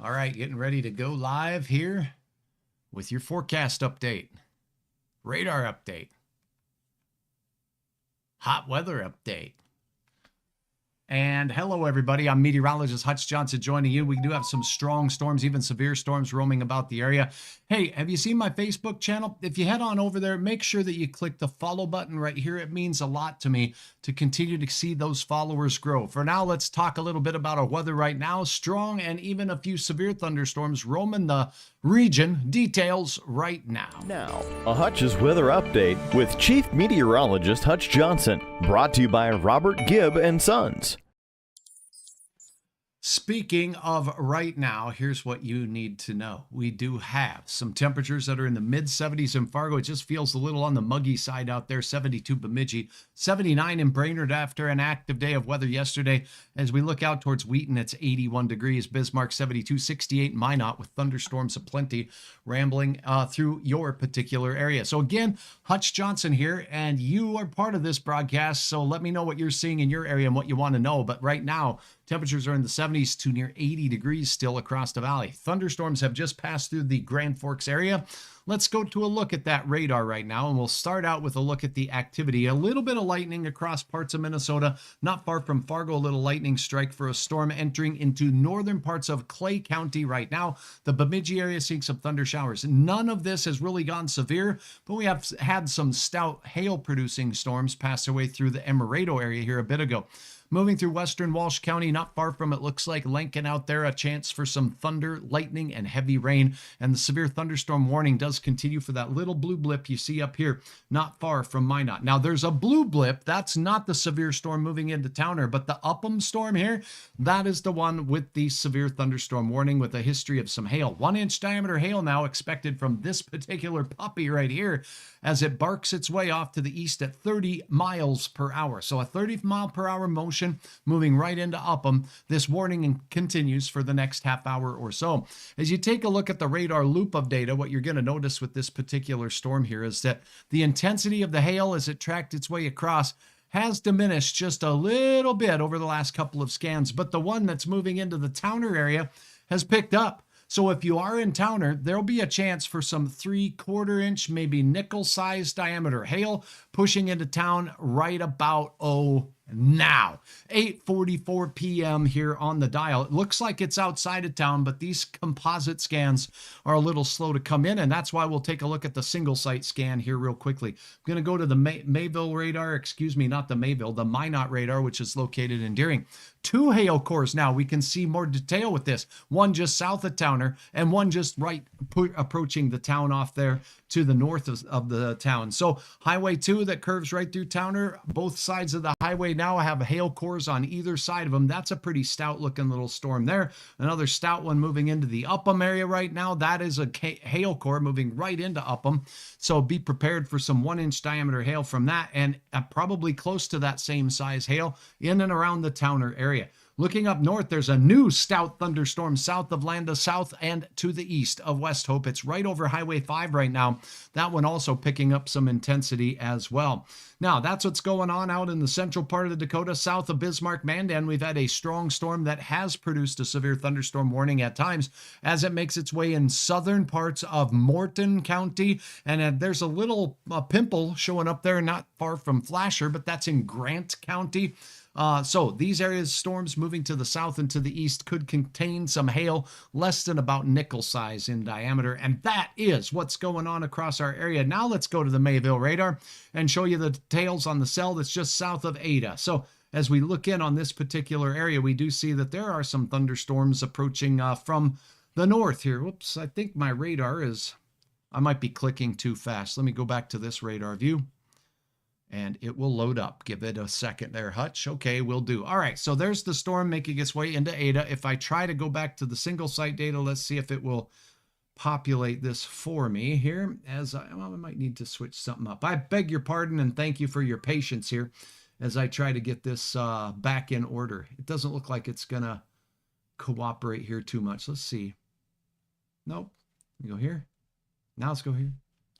All right, getting ready to go live here with your forecast update, radar update, hot weather update. And hello, everybody. I'm meteorologist Hutch Johnson joining you. We do have some strong storms, even severe storms roaming about the area. Hey, have you seen my Facebook channel? If you head on over there, make sure that you click the follow button right here. It means a lot to me to continue to see those followers grow. For now, let's talk a little bit about our weather right now. Strong and even a few severe thunderstorms roaming the region. Details right now. Now, a Hutch's weather update with Chief Meteorologist Hutch Johnson, brought to you by Robert Gibb and Sons. Speaking of right now, here's what you need to know. We do have some temperatures that are in the mid 70s in Fargo. It just feels a little on the muggy side out there. 72 Bemidji, 79 in Brainerd after an active day of weather yesterday. As we look out towards Wheaton, it's 81 degrees. Bismarck, 72, 68 Minot with thunderstorms aplenty rambling through your particular area. So again, Hutch Johnson here, and you are part of this broadcast. So let me know what you're seeing in your area and what you want to know. But right now, temperatures are in the 70s to near 80 degrees still across the valley. Thunderstorms have just passed through the Grand Forks area. Let's go to a look at that radar right now, and we'll start out with a look at the activity. A little bit of lightning across parts of Minnesota, not far from Fargo, a little lightning strike for a storm entering into northern parts of Clay County right now. The Bemidji area seeing some thunder showers. None of this has really gone severe, but we have had some stout hail-producing storms pass their way through the Emerado area here a bit ago. Moving through western Walsh County, not far from it looks like Lincoln out there, a chance for some thunder, lightning, and heavy rain. And the severe thunderstorm warning does continue for that little blue blip you see up here, not far from Minot. Now, there's a blue blip. That's not the severe storm moving into Towner, but the Upham storm here, that is the one with the severe thunderstorm warning with a history of some hail. 1-inch diameter hail now expected from this particular puppy right here as it barks its way off to the east at 30 miles per hour. So a 30-mile-per-hour motion moving right into Upham. This warning continues for the next half hour or so. As you take a look at the radar loop of data, what you're going to notice with this particular storm here is that the intensity of the hail as it tracked its way across has diminished just a little bit over the last couple of scans, but the one that's moving into the Towner area has picked up. So if you are in Towner, there'll be a chance for some 3/4 inch, maybe nickel-sized diameter hail pushing into town right about, now 8:44 p.m. here on the dial. It looks like it's outside of town, but these composite scans are a little slow to come in, and that's why we'll take a look at the single site scan here real quickly. I'm going to go to the Mayville radar, not the Mayville, the Minot radar, which is located in Deering. 2 hail cores now. We can see more detail with this. One just south of Towner and one just right approaching the town off there to the north of the town. So Highway 2 that curves right through Towner, both sides of the highway now have hail cores on either side of them. That's a pretty stout looking little storm there. Another stout one moving into the Upham area right now. That is a hail core moving right into Upham. So be prepared for some 1-inch diameter hail from that, and probably close to that same size hail in and around the Towner area. Looking up north, there's a new stout thunderstorm south of Landa, south and to the east of West Hope. It's right over Highway 5 right now. That one also picking up some intensity as well. Now, that's what's going on out in the central part of the Dakota, south of Bismarck, Mandan. We've had a strong storm that has produced a severe thunderstorm warning at times as it makes its way in southern parts of Morton County. And there's a little pimple showing up there not far from Flasher, but that's in Grant County. So these areas, storms moving to the south and to the east could contain some hail less than about nickel size in diameter. And that is what's going on across our area. Now let's go to the Mayville radar and show you the details on the cell that's just south of Ada. So as we look in on this particular area, we do see that there are some thunderstorms approaching from the north here. Whoops, I think my radar I might be clicking too fast. Let me go back to this radar view. And it will load up. Give it a second there, Hutch. Okay, we'll do. All right, so there's the storm making its way into Ada. If I try to go back to the single site data, let's see if it will populate this for me here. I might need to switch something up. I beg your pardon and thank you for your patience here as I try to get this back in order. It doesn't look like it's going to cooperate here too much. Let's see. Nope. Let me go here. Now let's go here.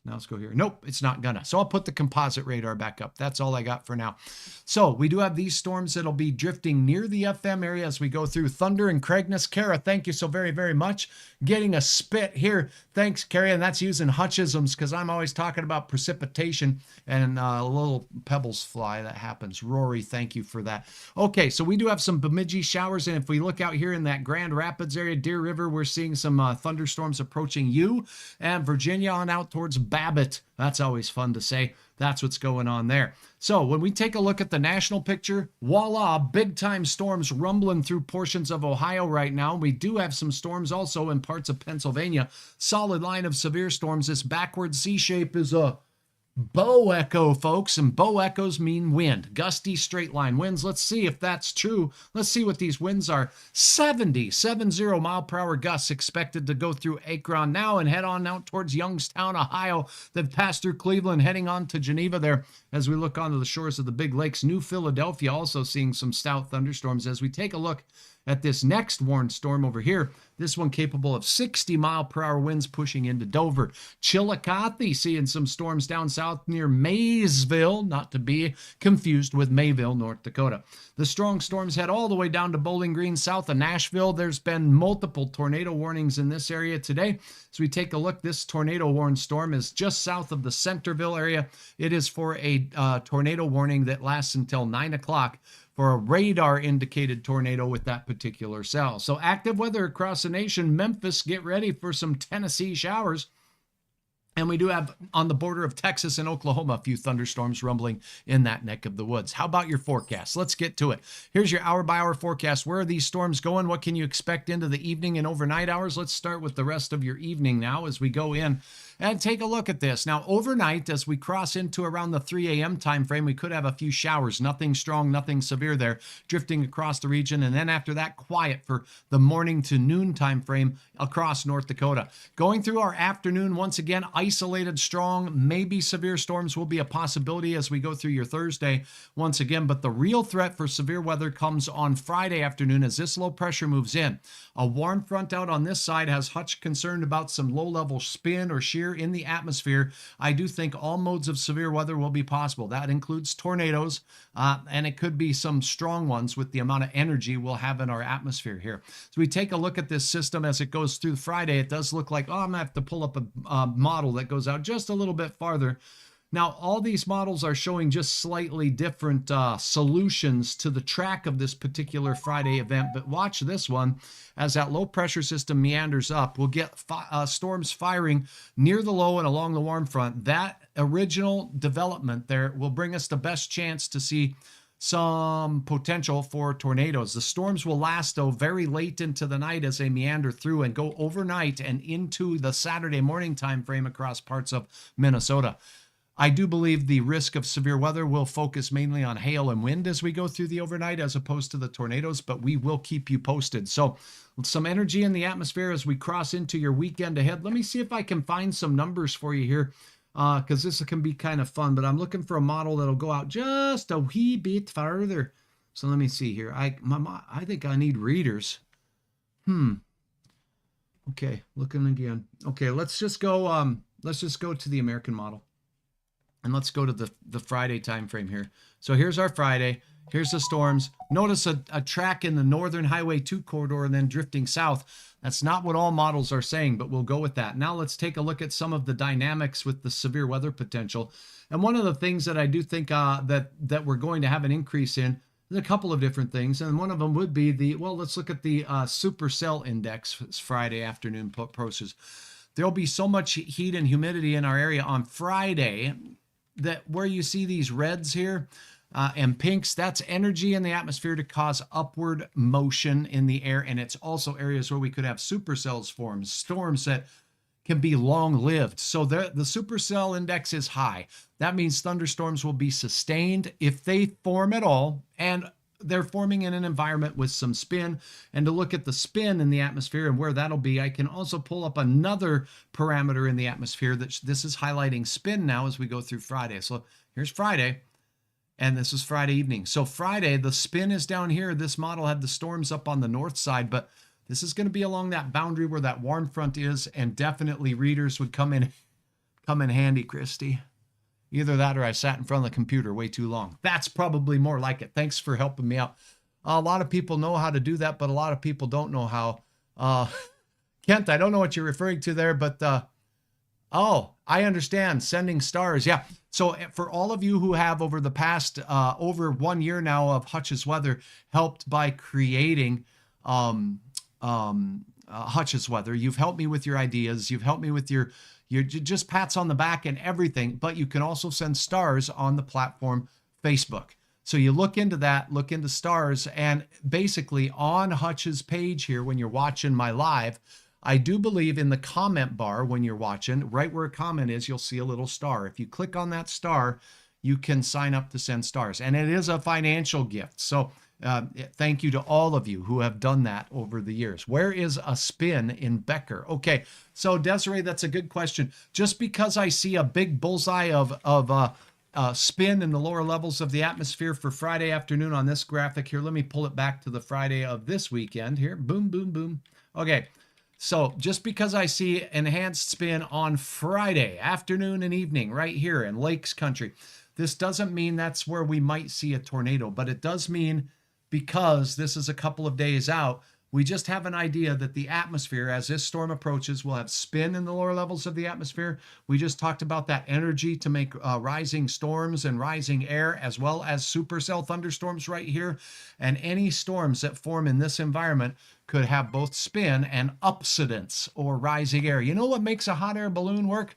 Now let's go here. Nope, it's not gonna. So I'll put the composite radar back up. That's all I got for now. So we do have these storms that'll be drifting near the FM area as we go through Thunder and Craigness. Kara, thank you so very, very much. Getting a spit here. Thanks, Carrie. And that's using Hutchisms because I'm always talking about precipitation and little pebbles fly. That happens. Rory, thank you for that. Okay, so we do have some Bemidji showers. And if we look out here in that Grand Rapids area, Deer River, we're seeing some thunderstorms approaching you and Virginia on out towards Babbitt. That's always fun to say. That's what's going on there. So when we take a look at the national picture, voila, big time storms rumbling through portions of Ohio right now. We do have some storms also in parts of Pennsylvania. Solid line of severe storms. This backward C shape is a bow echo, folks, and bow echoes mean wind. Gusty straight line winds. Let's see if that's true. Let's see what these winds are. 70 mile per hour gusts expected to go through Akron now and head on out towards Youngstown, Ohio. They've passed through Cleveland, heading on to Geneva there as we look onto the shores of the big lakes. New Philadelphia also seeing some stout thunderstorms. As we take a look at this next warned storm over here, this one capable of 60 mile per hour winds pushing into Dover. Chillicothe seeing some storms down south near Maysville, not to be confused with Mayville, North Dakota. The strong storms head all the way down to Bowling Green, south of Nashville. There's been multiple tornado warnings in this area today. So we take a look. This tornado warned storm is just south of the Centerville area. It is for a tornado warning that lasts until 9 o'clock. For a radar indicated tornado with that particular cell. So active weather across the nation. Memphis, get ready for some Tennessee showers. And we do have on the border of Texas and Oklahoma a few thunderstorms rumbling in that neck of the woods. How about your forecast? Let's get to it. Here's your hour-by-hour forecast. Where are these storms going? What can you expect into the evening and overnight hours? Let's start with the rest of your evening now as we go in and take a look at this. Now, overnight, as we cross into around the 3 a.m. time frame, we could have a few showers. Nothing strong, nothing severe there, drifting across the region. And then after that, quiet for the morning to noon time frame across North Dakota. Going through our afternoon, once again, isolated, strong, maybe severe storms will be a possibility as we go through your Thursday once again. But the real threat for severe weather comes on Friday afternoon as this low pressure moves in. A warm front out on this side has Hutch concerned about some low-level spin or shear in the atmosphere. I do think all modes of severe weather will be possible. That includes tornadoes, and it could be some strong ones with the amount of energy we'll have in our atmosphere here. So we take a look at this system as it goes through Friday. It does look like, I'm going to have to pull up a model that goes out just a little bit farther. Now, all these models are showing just slightly different solutions to the track of this particular Friday event. But watch this one as that low pressure system meanders up. We'll get storms firing near the low and along the warm front. That original development there will bring us the best chance to see some potential for tornadoes. The storms will last, though, very late into the night as they meander through and go overnight and into the Saturday morning time frame across parts of Minnesota. I do believe the risk of severe weather will focus mainly on hail and wind as we go through the overnight as opposed to the tornadoes, but we will keep you posted. So some energy in the atmosphere as we cross into your weekend ahead. Let me see if I can find some numbers for you here because this can be kind of fun, but I'm looking for a model that'll go out just a wee bit farther. So let me see here. I think I need readers. Okay, looking again. Okay, let's just go to the American model. And let's go to the Friday time frame here. So here's our Friday. Here's the storms. Notice a track in the northern Highway 2 corridor and then drifting south. That's not what all models are saying, but we'll go with that. Now let's take a look at some of the dynamics with the severe weather potential. And one of the things that I do think that we're going to have an increase in, there's a couple of different things. And one of them would be let's look at the supercell index. It's Friday afternoon process. There'll be so much heat and humidity in our area on Friday that where you see these reds here and pinks, that's energy in the atmosphere to cause upward motion in the air. And it's also areas where we could have supercells form, storms that can be long-lived. So the supercell index is high. That means thunderstorms will be sustained if they form at all, and they're forming in an environment with some spin. And to look at the spin in the atmosphere and where that'll be, I can also pull up another parameter in the atmosphere that this is highlighting spin now as we go through Friday. So here's Friday, and this is Friday evening. So Friday, the spin is down here. This model had the storms up on the north side, but this is going to be along that boundary where that warm front is, and definitely readers would come in come in handy, Christy. Either that or I sat in front of the computer way too long. That's probably more like it. Thanks for helping me out. A lot of people know how to do that, but a lot of people don't know how. Kent, I don't know what you're referring to there, but oh, I understand. Sending stars. Yeah. So for all of you who have over the past over 1 year now of Hutch's Weather helped by creating Hutch's Weather, you've helped me with your ideas. You've helped me with your just pats on the back and everything, but you can also send stars on the platform Facebook. So you look into that, look into stars, and basically on Hutch's page here, when you're watching my live, I do believe in the comment bar when you're watching, right where a comment is, you'll see a little star. If you click on that star, you can sign up to send stars. And it is a financial gift. So thank you to all of you who have done that over the years. Where is a spin in Becker? Okay, so Desiree, that's a good question. Just because I see a big bullseye of spin in the lower levels of the atmosphere for Friday afternoon on this graphic here, let me pull it back to the Friday of this weekend here. Boom, boom, boom. Okay, so just because I see enhanced spin on Friday afternoon and evening right here in Lakes Country, this doesn't mean that's where we might see a tornado, but it does mean, because this is a couple of days out, we just have an idea that the atmosphere, as this storm approaches, will have spin in the lower levels of the atmosphere. We just talked about that energy to make rising storms and rising air, as well as supercell thunderstorms right here. And any storms that form in this environment could have both spin and upsidence, or rising air. You know what makes a hot air balloon work?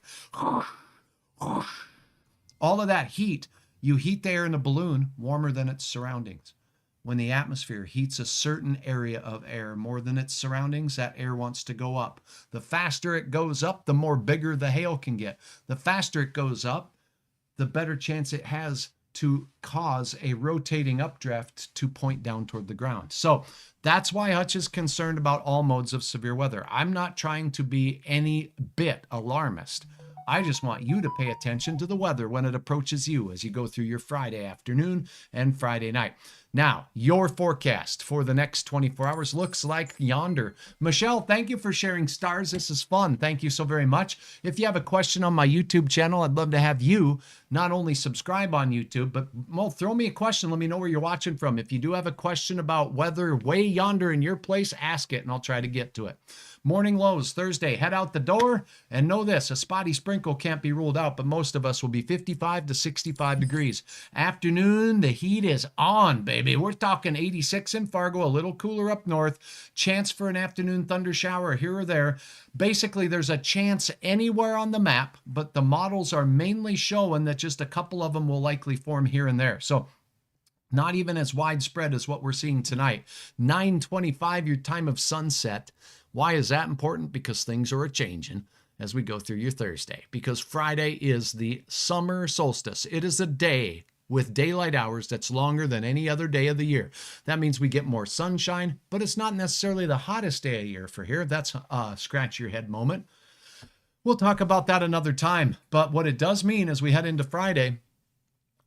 All of that heat, you heat the air in a balloon warmer than its surroundings. When the atmosphere heats a certain area of air more than its surroundings, that air wants to go up. The faster it goes up, the more bigger the hail can get. The faster it goes up, the better chance it has to cause a rotating updraft to point down toward the ground. So that's why Hutch is concerned about all modes of severe weather. I'm not trying to be any bit alarmist. I just want you to pay attention to the weather when it approaches you as you go through your Friday afternoon and Friday night. Now, your forecast for the next 24 hours looks like yonder. Michelle, thank you for sharing stars. This is fun. Thank you so very much. If you have a question on my YouTube channel, I'd love to have you not only subscribe on YouTube, but throw me a question. Let me know where you're watching from. If you do have a question about weather way yonder in your place, ask it and I'll try to get to it. Morning lows Thursday, head out the door and know this, a spotty sprinkle can't be ruled out, but most of us will be 55 to 65 degrees. Afternoon, the heat is on, baby. We're talking 86 in Fargo, a little cooler up north. Chance for an afternoon thunder shower here or there. Basically, there's a chance anywhere on the map, but the models are mainly showing that just a couple of them will likely form here and there. So not even as widespread as what we're seeing tonight. 9:25, your time of sunset. Why is that important? Because things are a-changing as we go through your Thursday. Because Friday is the summer solstice. It is a day with daylight hours that's longer than any other day of the year. That means we get more sunshine, but it's not necessarily the hottest day of the year for here. That's a scratch your head moment. We'll talk about that another time. But what it does mean as we head into Friday,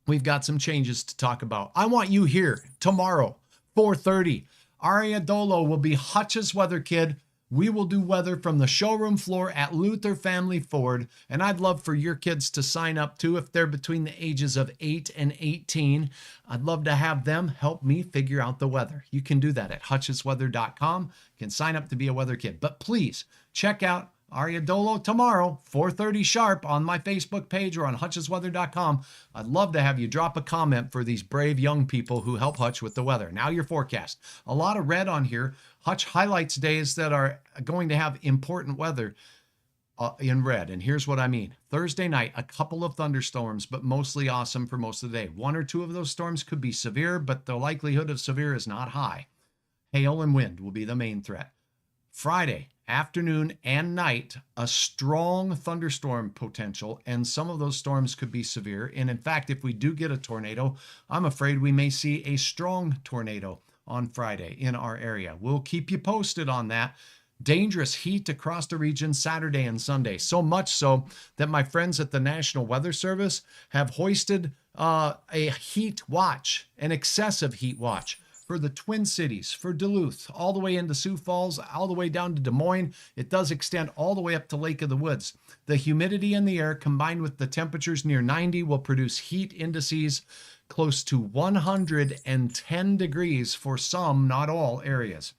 we've got some changes to talk about. I want you here tomorrow, 4:30. Aria Dolo will be Hutch's Weather Kid. We will do weather from the showroom floor at Luther Family Ford, and I'd love for your kids to sign up too if they're between the ages of 8 and 18. I'd love to have them help me figure out the weather. You can do that at hutchesweather.com. You can sign up to be a weather kid. But please check out Aria Dolo tomorrow, 4:30 sharp on my Facebook page or on hutchesweather.com. I'd love to have you drop a comment for these brave young people who help Hutch with the weather. Now your forecast. A lot of red on here. Hutch highlights days that are going to have important weather in red. And here's what I mean. Thursday night, a couple of thunderstorms, but mostly awesome for most of the day. One or two of those storms could be severe, but the likelihood of severe is not high. Hail and wind will be the main threat. Friday, afternoon and night, a strong thunderstorm potential, and some of those storms could be severe. And in fact, if we do get a tornado, I'm afraid we may see a strong tornado on Friday in our area. We'll keep you posted on that. Dangerous heat across the region Saturday and Sunday. So much so that my friends at the National Weather Service have hoisted a heat watch, an excessive heat watch, for the Twin Cities, for Duluth, all the way into Sioux Falls, all the way down to Des Moines. It does extend all the way up to Lake of the Woods. The humidity in the air combined with the temperatures near 90 will produce heat indices close to 110 degrees for some, not all, areas.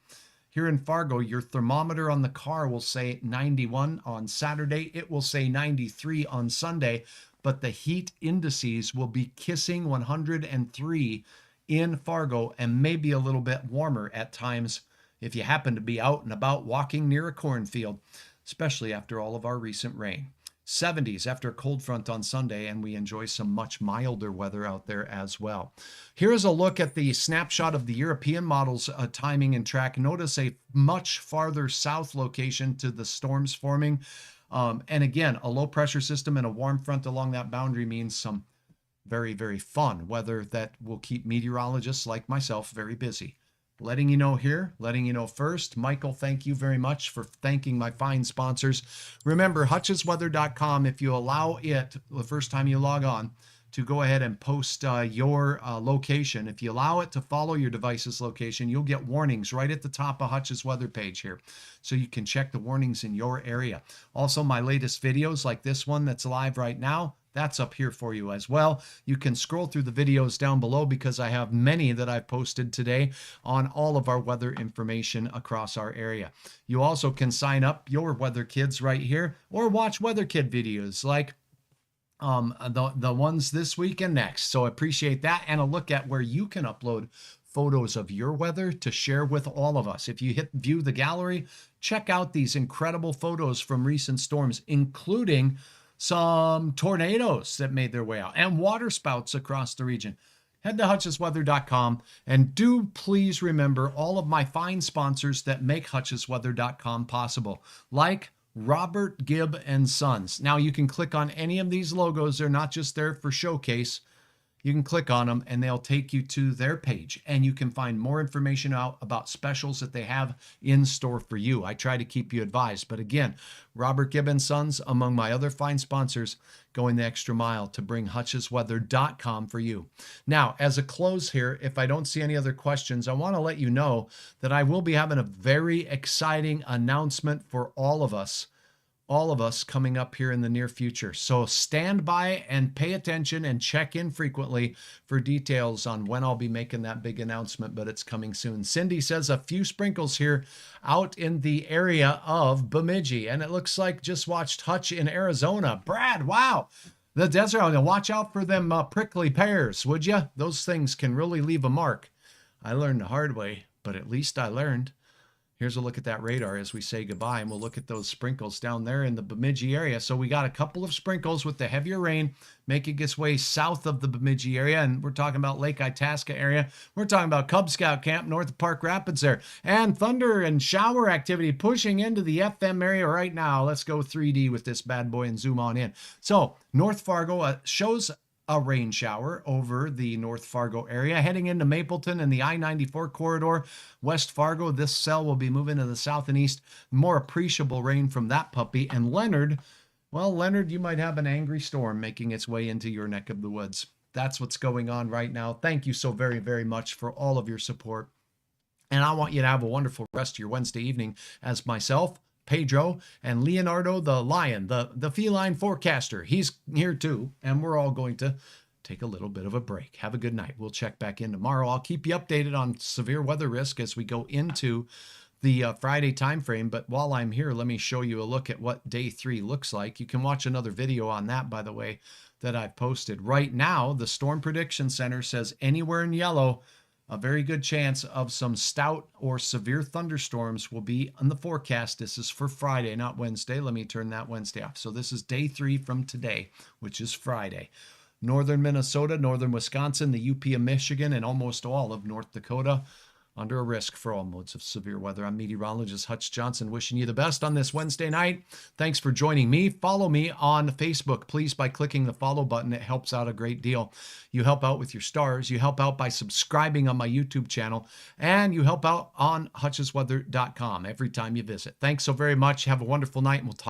Here in Fargo, your thermometer on the car will say 91 on Saturday. It will say 93 on Sunday, but the heat indices will be kissing 103 in Fargo and maybe a little bit warmer at times if you happen to be out and about walking near a cornfield, especially after all of our recent rain. 70s after a cold front on Sunday, and we enjoy some much milder weather out there as well. Here's a look at the snapshot of the European models timing and track. Notice a much farther south location to the storms forming. And again, a low pressure system and a warm front along that boundary means some very, very fun weather that will keep meteorologists like myself very busy. Letting you know here, letting you know first. Michael, thank you very much for thanking my fine sponsors. Remember, hutchesweather.com, if you allow it the first time you log on to go ahead and post your location. If you allow it to follow your device's location, you'll get warnings right at the top of Hutch's weather page here. So you can check the warnings in your area. Also, my latest videos like this one that's live right now, that's up here for you as well. You can scroll through the videos down below because I have many that I've posted today on all of our weather information across our area. You also can sign up your Weather Kids right here or watch Weather Kid videos like the ones this week and next. So I appreciate that, and a look at where you can upload photos of your weather to share with all of us. If you hit view the gallery, check out these incredible photos from recent storms, including some tornadoes that made their way out and water spouts across the region. Head to hutchesweather.com, and do please remember all of my fine sponsors that make hutchesweather.com possible, like Robert Gibb and Sons. Now you can click on any of these logos. They're not just there for showcase. You can click on them and they'll take you to their page, and you can find more information out about specials that they have in store for you. I try to keep you advised, but again, Robert Gibb and Sons, among my other fine sponsors, going the extra mile to bring hutchesweather.com for you. Now, as a close here, if I don't see any other questions, I want to let you know that I will be having a very exciting announcement for all of us coming up here in the near future. So stand by and pay attention and check in frequently for details on when I'll be making that big announcement, but it's coming soon. Cindy says a few sprinkles here out in the area of Bemidji, and it looks like just watched Hutch in Arizona. Brad, wow. The desert, watch out for them prickly pears, would you? Those things can really leave a mark. I learned the hard way, but at least I learned. Here's a look at that radar as we say goodbye, and we'll look at those sprinkles down there in the Bemidji area. So we got a couple of sprinkles with the heavier rain making its way south of the Bemidji area, and we're talking about Lake Itasca area. We're talking about Cub Scout Camp north of Park Rapids there, and thunder and shower activity pushing into the FM area right now. Let's go 3D with this bad boy and zoom on in. So North Fargo shows a rain shower over the North Fargo area. Heading into Mapleton and the I-94 corridor, West Fargo, this cell will be moving to the south and east. More appreciable rain from that puppy. And Leonard, well, Leonard, you might have an angry storm making its way into your neck of the woods. That's what's going on right now. Thank you so very, very much for all of your support. And I want you to have a wonderful rest of your Wednesday evening as myself, Pedro, and Leonardo the lion, the feline forecaster. He's here too, and we're all going to take a little bit of a break. Have a good night. We'll check back in tomorrow. I'll keep you updated on severe weather risk as we go into the Friday time frame. But while I'm here, let me show you a look at what day 3 looks like. You can watch another video on that, by the way, that I've posted. Right now, the Storm Prediction Center says anywhere in yellow, a very good chance of some stout or severe thunderstorms will be on the forecast. This is for Friday, not Wednesday. Let me turn that Wednesday off. So this is day 3 from today, which is Friday. Northern Minnesota, northern Wisconsin, the UP of Michigan, and almost all of North Dakota under a risk for all modes of severe weather. I'm meteorologist Hutch Johnson, wishing you the best on this Wednesday night. Thanks for joining me. Follow me on Facebook, please, by clicking the follow button. It helps out a great deal. You help out with your stars. You help out by subscribing on my YouTube channel, and you help out on hutchesweather.com every time you visit. Thanks so very much. Have a wonderful night, and we'll talk